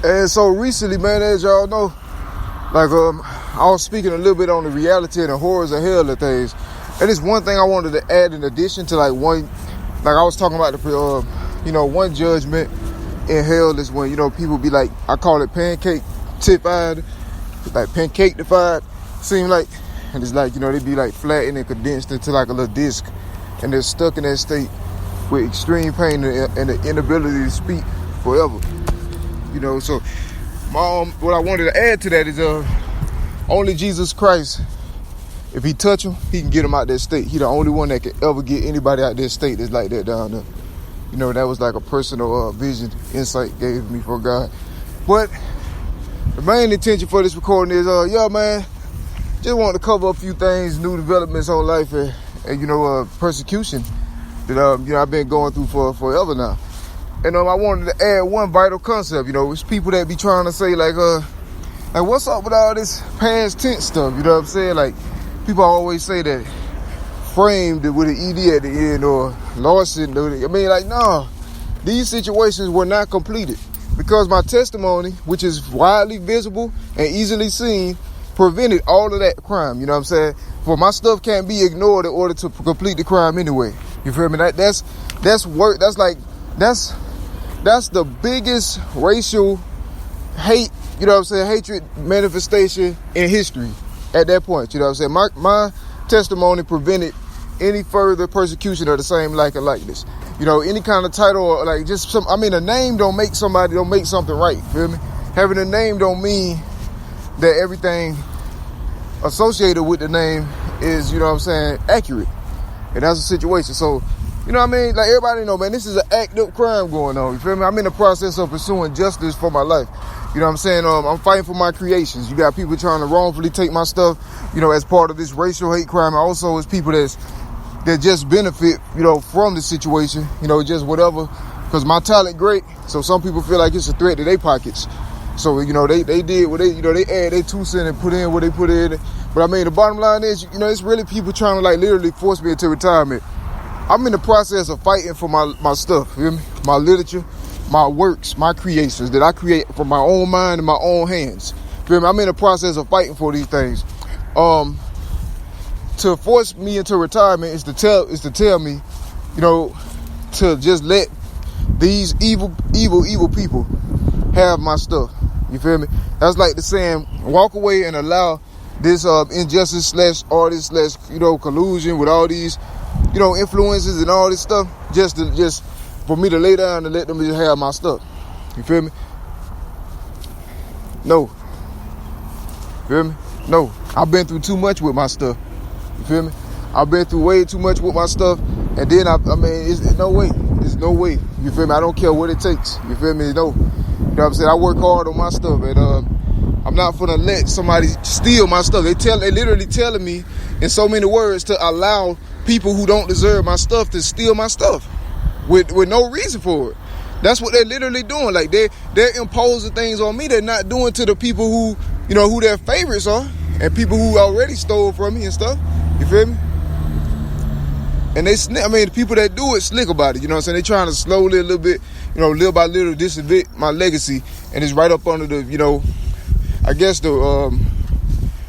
And so recently, man, as y'all know, like I was speaking a little bit on the reality and the horrors of hell of things. And it's one thing I wanted to add in addition to like I was talking about the one judgment in hell is when, people be like, I call it pancake-tified, like pancake-tified, seem like. And it's like, they be like flattened and condensed into like a little disc. And they're stuck in that state with extreme pain and the inability to speak forever. So what I wanted to add to that is only Jesus Christ, if he touch him, he can get him out that state. He the only one that can ever get anybody out that state that's like that down there. That was like a personal vision, insight gave me from God. But the main intention for this recording is, man, just want to cover a few things, new developments on life and persecution that, I've been going through for forever now. And I wanted to add one vital concept. It's people that be trying to say like what's up with all this past tense stuff? You know what I'm saying? Like people always say that framed with an ED at the end or Larson. No, these situations were not completed because my testimony, which is widely visible and easily seen, prevented all of that crime. You know what I'm saying? For my stuff can't be ignored in order to complete the crime anyway. You feel me? That's work. That's the biggest racial hate, hatred manifestation in history at that point. You know what I'm saying? My testimony prevented any further persecution of the same like and likeness. Any kind of title or like just a name don't make something right. Feel me? Having a name don't mean that everything associated with the name is, accurate. And that's the situation. So, like everybody know, man, this is an act up crime going on. You feel me? I'm in the process of pursuing justice for my life. You know what I'm saying? I'm fighting for my creations. You got people trying to wrongfully take my stuff, as part of this racial hate crime. Also, it's people that just benefit, from the situation, just whatever. Because my talent great. So some people feel like it's a threat to their pockets. So, they did what they add their 2 cents and put in what they put in. But the bottom line is, it's really people trying to like literally force me into retirement. I'm in the process of fighting for my stuff, feel me? My literature, my works, my creations that I create from my own mind and my own hands. Feel me? I'm in the process of fighting for these things. To force me into retirement is to tell me, to just let these evil people have my stuff. You feel me? That's like the saying, walk away and allow this injustice / artist / collusion with all these influences and all this stuff just for me to lay down and let them just have my stuff. You feel me? No. Feel me? No. I've been through too much with my stuff. You feel me? I've been through way too much with my stuff, and then it's no way. There's no way. You feel me? I don't care what it takes. You feel me? No. You know what I'm saying? I work hard on my stuff, and I'm not gonna let somebody steal my stuff. They literally telling me in so many words to allow people who don't deserve my stuff to steal my stuff with no reason for it. That's what they're literally doing. Like they're imposing things on me they're not doing to the people who who their favorites are and people who already stole from me and stuff. You feel me? And the people that do it slick about it. You know what I'm saying? They trying to slowly a little bit, little by little disavow my legacy, and it's right up under the, I guess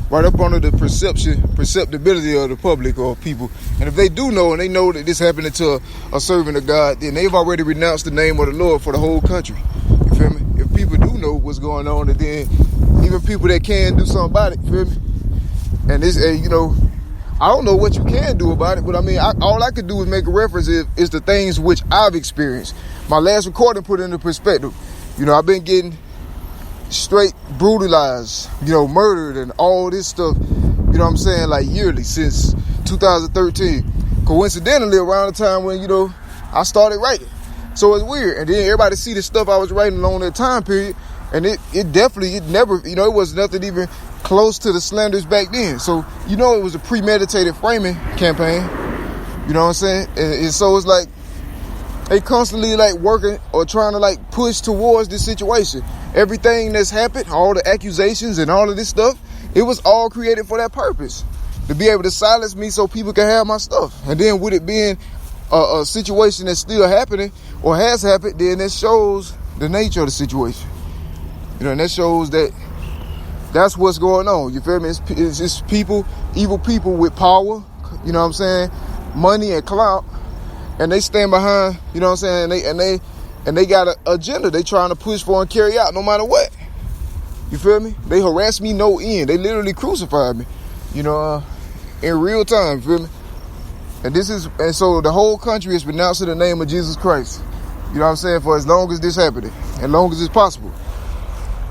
right up under the perceptibility of the public or people. And if they do know, and they know that this happened to a servant of God, then they've already renounced the name of the Lord for the whole country. You feel me? If people do know what's going on, and then even people that can do something about it, you feel me? And this, I don't know what you can do about it, but all I could do is make a reference is the things which I've experienced. My last recording put it into perspective. I've been getting straight brutalized, murdered and all this stuff, like yearly since 2013. Coincidentally, around the time when, I started writing. So it's weird. And then everybody see the stuff I was writing along that time period. And it never, it was nothing even close to the slanders back then. So, it was a premeditated framing campaign. You know what I'm saying? And so it's like, they constantly like working or trying to like push towards this situation. Everything that's happened, all the accusations and all of this stuff, it was all created for that purpose. To be able to silence me so people can have my stuff. And then with it being a situation that's still happening or has happened, then it shows the nature of the situation. And that shows that that's what's going on. You feel me? It's people, evil people with power, you know what I'm saying, money and clout, and they stand behind, you know what I'm saying, and they got an agenda they trying to push for and carry out no matter what. You feel me? They harass me no end. They literally crucified me, in real time, you feel me? And so the whole country is renouncing the name of Jesus Christ. You know what I'm saying? For as long as this happening, as long as it's possible.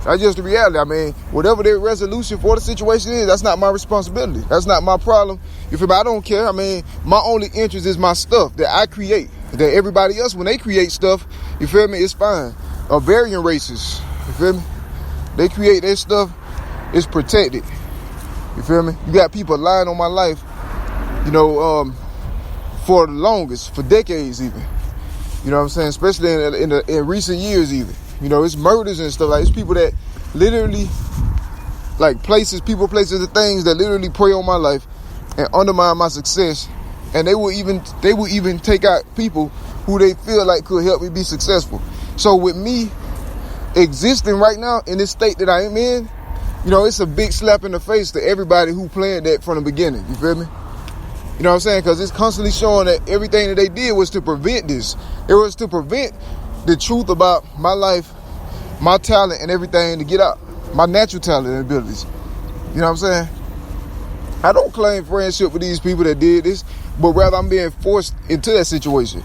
That's just the reality. I mean, whatever their resolution for the situation is, that's not my responsibility. That's not my problem. You feel me? I don't care. I mean, my only interest is my stuff that I create. That everybody else, when they create stuff, you feel me, it's fine. Varying races, you feel me? They create their stuff, it's protected. You feel me? You got people lying on my life, for the longest, for decades even. You know what I'm saying? Especially in recent years even. It's murders and stuff. Like, it's people that literally, like, places, and things that literally prey on my life and undermine my success. And they will even take out people who they feel like could help me be successful. So with me existing right now in this state that I am in, it's a big slap in the face to everybody who planned that from the beginning. You feel me? You know what I'm saying? Because it's constantly showing that everything that they did was to prevent this. It was to prevent the truth about my life, my talent, and everything to get out. My natural talent and abilities. You know what I'm saying? I don't claim friendship with these people that did this, but rather I'm being forced into that situation.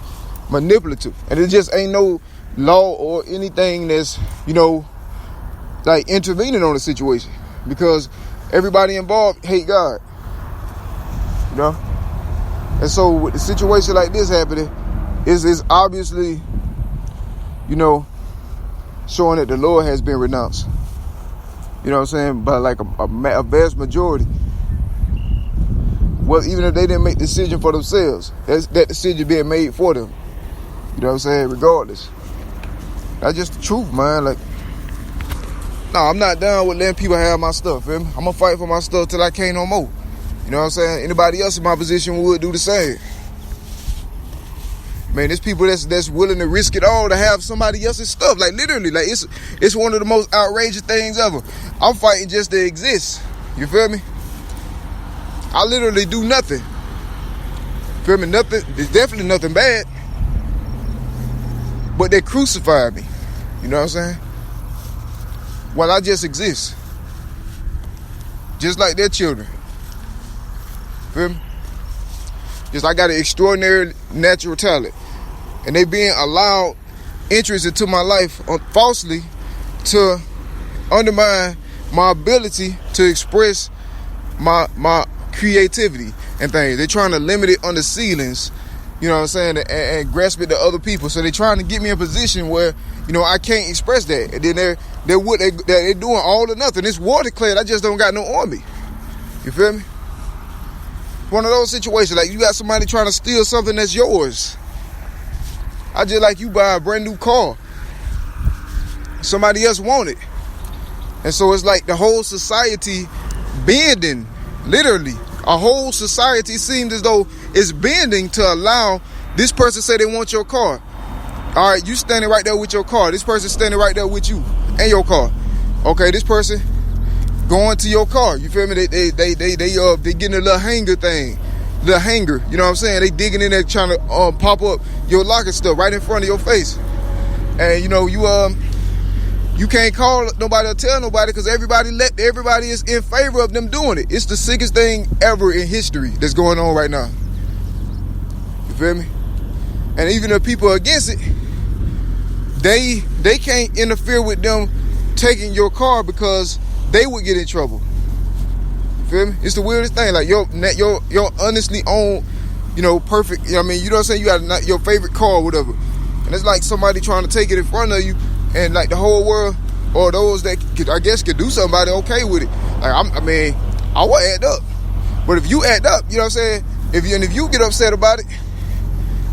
Manipulative. And it just ain't no law or anything that's, like intervening on the situation. Because everybody involved hate God. And so with the situation like this happening, is obviously, showing that the Lord has been renounced. You know what I'm saying? By like a vast majority. Well, even if they didn't make the decision for themselves, that decision being made for them. You know what I'm saying? Regardless. That's just the truth, man. Like, no, I'm not down with letting people have my stuff, feel me? I'm gonna fight for my stuff till I can't no more. You know what I'm saying? Anybody else in my position would do the same. Man, there's people that's willing to risk it all to have somebody else's stuff. Like, literally, like, it's one of the most outrageous things ever. I'm fighting just to exist. You feel me? I literally do nothing. Feel me? Nothing. There's definitely nothing bad. But they crucified me. You know what I'm saying? While I just exist. Just like their children. Feel me? Just I got an extraordinary natural talent. And they being allowed interest into my life falsely to undermine my ability to express my creativity and things. They're trying to limit it on the ceilings, you know what I'm saying, and grasp it to other people. So they're trying to get me in a position where, I can't express that. And then they're doing all or nothing. It's war declared. I just don't got no army. You feel me? One of those situations, like you got somebody trying to steal something that's yours. I just like you buy a brand new car. Somebody else want it. And so it's like the whole society bending, literally. A whole society seems as though it's bending to allow this person say they want your car. All right, you standing right there with your car. This person standing right there with you and your car. Okay, this person going to your car, you feel me? They getting a little hanger thing, little hanger. You know what I'm saying? They digging in there trying to pop up your locker stuff right in front of your face, and you can't call nobody or tell nobody because everybody is in favor of them doing it. It's the sickest thing ever in history that's going on right now. You feel me? And even the people against it, they can't interfere with them taking your car because they would get in trouble. You feel me? It's the weirdest thing. Like your honestly own, perfect. You know what I mean? You know what I'm saying? You got your favorite car or whatever, and it's like somebody trying to take it in front of you, and like the whole world or those that could do something about it, okay with it. Like I will act up, but if you act up, you know what I'm saying? If you get upset about it,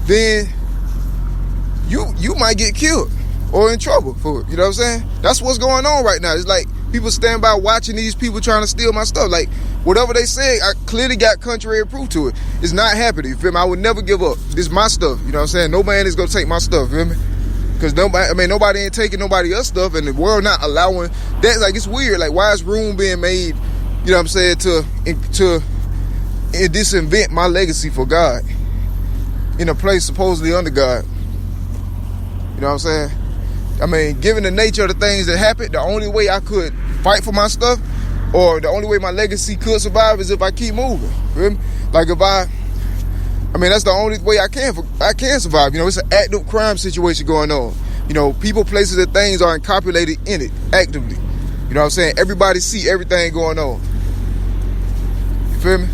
then you might get killed or in trouble for it. You know what I'm saying? That's what's going on right now. It's like people stand by watching these people trying to steal my stuff. Like, whatever they say, I clearly got contrary proof to it. It's not happening. You feel me? I would never give up. This is my stuff. You know what I'm saying? No man is going to take my stuff. You feel me? Because nobody ain't taking nobody else's stuff, and the world not allowing that. Like, it's weird. Like, why is room being made, you know what I'm saying, to disinvent my legacy for God in a place supposedly under God? You know what I'm saying? I mean, given the nature of the things that happened, the only way I could fight for my stuff, or the only way my legacy could survive, is if I keep moving. Feel me? Like, if I mean, that's the only way I can survive. You know, it's an active crime situation going on. You know, people, places, and things are encapsulated in it actively. You know what I'm saying? Everybody see everything going on. You feel me?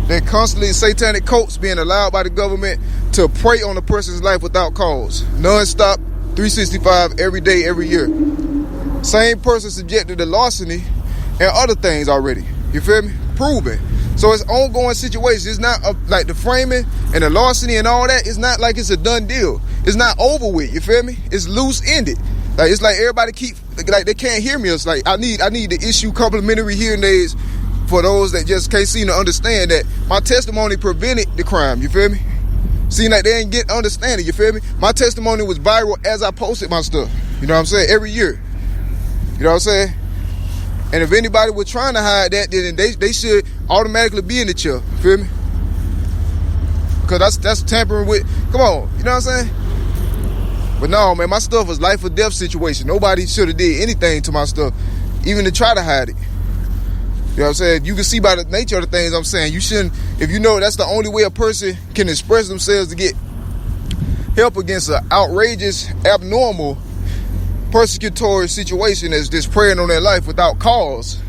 They're constantly satanic cults being allowed by the government to prey on a person's life without cause. Non-stop, 365, every day, every year. Same person subjected to larceny and other things already. You feel me? Proven. So it's ongoing situation. It's not like the framing and the larceny and all that. It's not like it's a done deal. It's not over with. You feel me? It's loose-ended. Like, it's like everybody like they can't hear me. It's like I need to issue complimentary hearing aids for those that just can't seem to understand that my testimony prevented the crime. You feel me? Seem like they ain't get understanding. You feel me? My testimony was viral as I posted my stuff. You know what I'm saying? Every year. You know what I'm saying? And if anybody was trying to hide that, then they should automatically be in the chair. You feel me? Because that's tampering with, come on, you know what I'm saying? But no, man, my stuff was life or death situation. Nobody should have did anything to my stuff, even to try to hide it. You know what I'm saying? You can see by the nature of the things I'm saying. You shouldn't, if you know that's the only way a person can express themselves to get help against an outrageous, abnormal, persecutory situation that's just preying on their life without cause,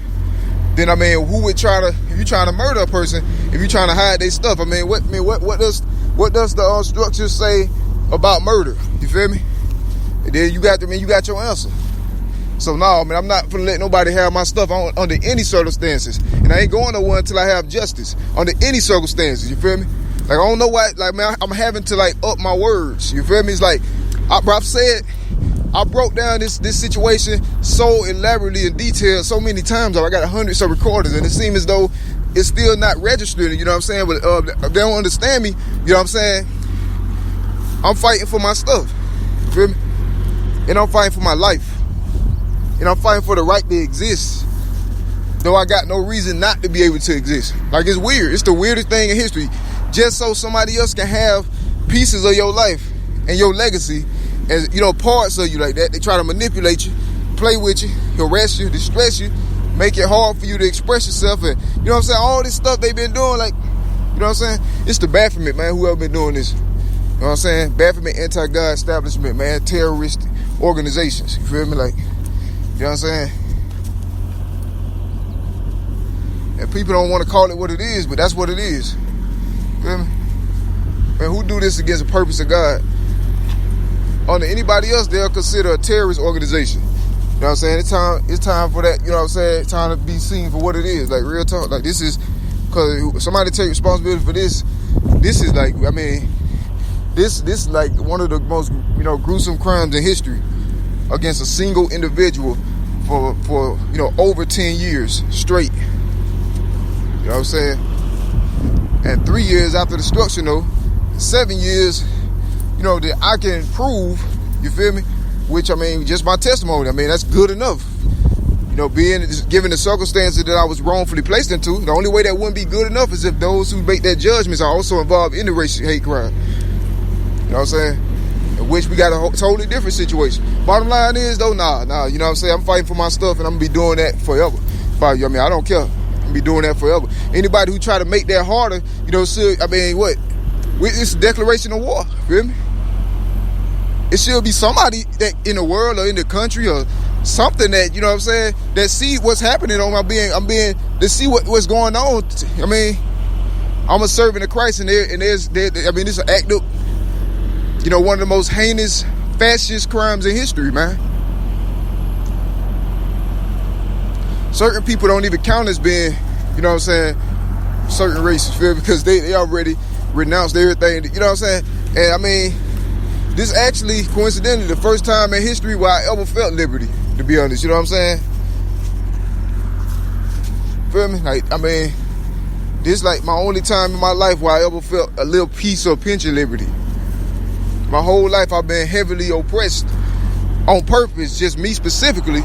then I mean, who would try to, if you're trying to murder a person, if you're trying to hide their stuff, what does the structure say about murder? You feel me? And then you got your answer. So no, man, I'm not gonna let nobody have my stuff under any circumstances, and I ain't going nowhere until I have justice under any circumstances. You feel me? Like, I don't know why. Like, man, I'm having to like up my words. You feel me? It's like I've said. I broke down this situation so elaborately in detail so many times. I got hundreds of recordings, and it seems as though it's still not registered. You know what I'm saying? But they don't understand me. You know what I'm saying? I'm fighting for my stuff. You feel me? And I'm fighting for my life. And I'm fighting for the right to exist. Though I got no reason not to be able to exist. Like, it's weird. It's the weirdest thing in history. Just so somebody else can have pieces of your life and your legacy, and, you know, parts of you like that. They try to manipulate you, play with you, harass you, distress you, make it hard for you to express yourself. And, you know what I'm saying? All this stuff they've been doing, like, you know what I'm saying? It's the Baphomet, man, whoever been doing this. You know what I'm saying? Baphomet, anti-God establishment, man, terrorist organizations. You feel me? Like, you know what I'm saying? And people don't want to call it what it is, but that's what it is. You feel me? Man, who do this against the purpose of God? Under anybody else, they'll consider a terrorist organization. You know what I'm saying? It's time for that, you know what I'm saying? It's time to be seen for what it is. Like, real talk. Like, this is, because somebody take responsibility for this. This is like, I mean, this is like one of the most, you know, gruesome crimes in history against a single individual for you know, over 10 years straight. You know what I'm saying? And 3 years after the destruction, though, 7 years, you know, that I can prove, you feel me? Which, I mean, just my testimony, I mean, that's good enough. You know, given the circumstances that I was wrongfully placed into, the only way that wouldn't be good enough is if those who make that judgments are also involved in the racial hate crime. You know what I'm saying? In which we got a totally different situation. Bottom line is, though, nah, you know what I'm saying? I'm fighting for my stuff, and I'm gonna be doing that forever. I mean, I don't care. I'm gonna be doing that forever. Anybody who try to make that harder, you know, should, I mean, what? It's a declaration of war, feel me? It should be somebody that in the world or in the country or something that, you know what I'm saying, that see what's happening on to see what's going on. I mean, I'm a servant of Christ, and I mean, it's an act of, you know, one of the most heinous fascist crimes in history, man. Certain people don't even count as being, you know what I'm saying, certain races, feel, because they already renounced everything, you know what I'm saying? And I mean, this actually, coincidentally, the first time in history where I ever felt liberty, to be honest, you know what I'm saying? Feel me? Like, I mean, this is like my only time in my life where I ever felt a little piece or pinch of liberty. My whole life I've been heavily oppressed on purpose, just me specifically,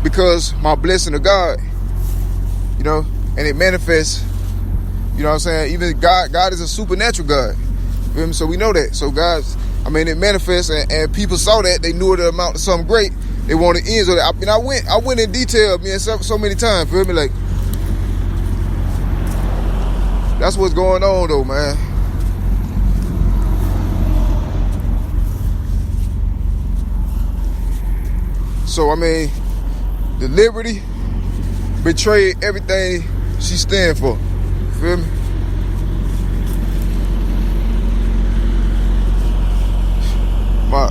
because my blessing of God, you know, and it manifests, you know what I'm saying? Even God is a supernatural God. You feel me? So we know that. So it manifests, and people saw that, they knew it amounted to something great. They wanted ends of it. I went in detail, man, so many times, feel me? Like, that's what's going on though, man. So I mean, the liberty betrayed everything she stand for. Feel me? My